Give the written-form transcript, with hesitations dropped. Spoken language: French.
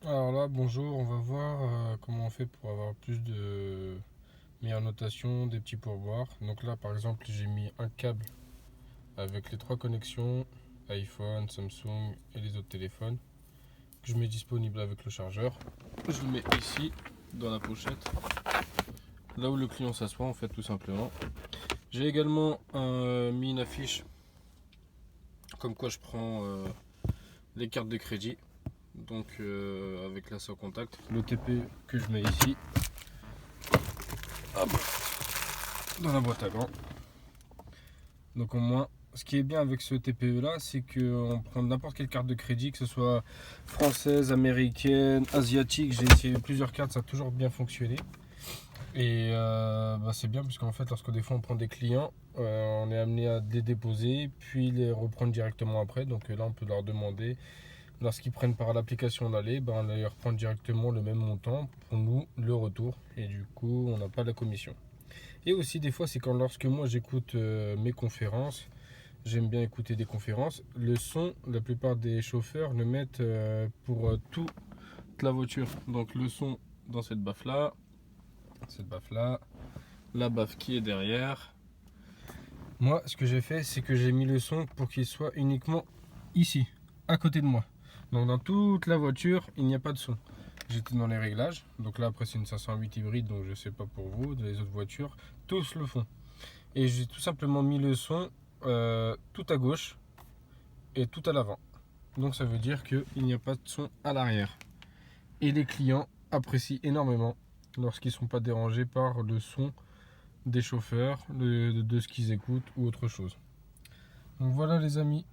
Alors là, bonjour, on va voir comment on fait pour avoir plus de meilleure notation, des petits pourboires. Donc là, par exemple, j'ai mis un câble avec les trois connexions, iPhone, Samsung et les autres téléphones, que je mets disponible avec le chargeur. Je le mets ici, dans la pochette, là où le client s'assoit en fait, tout simplement. J'ai également mis une affiche comme quoi je prends les cartes de crédit. Donc avec la sans contact, le TP que je mets ici, hop, dans la boîte à gants. Donc au moins, ce qui est bien avec ce TPE là, c'est qu'on prend n'importe quelle carte de crédit, que ce soit française, américaine, asiatique. J'ai essayé plusieurs cartes, ça a toujours bien fonctionné. Et c'est bien parce qu'en fait, lorsque des fois on prend des clients, on est amené à les déposer, puis les reprendre directement après. Donc là, on peut leur demander, lorsqu'ils prennent par l'application d'aller, on leur reprend directement le même montant pour nous, le retour. Et du coup, on n'a pas la commission. Et aussi, des fois, c'est quand lorsque moi j'écoute mes conférences, j'aime bien écouter des conférences, le son, la plupart des chauffeurs le mettent pour toute la voiture. Donc le son dans cette baffe-là, la baffe qui est derrière. Moi, ce que j'ai fait, c'est que j'ai mis le son pour qu'il soit uniquement ici, à côté de moi. Donc dans toute la voiture, il n'y a pas de son. J'étais dans les réglages. Donc là, après, c'est une 508 hybride, donc je sais pas pour vous. Dans les autres voitures, tous le font. Et j'ai tout simplement mis le son tout à gauche et tout à l'avant. Donc ça veut dire qu'il n'y a pas de son à l'arrière. Et les clients apprécient énormément lorsqu'ils ne sont pas dérangés par le son des chauffeurs, de ce qu'ils écoutent ou autre chose. Donc voilà les amis.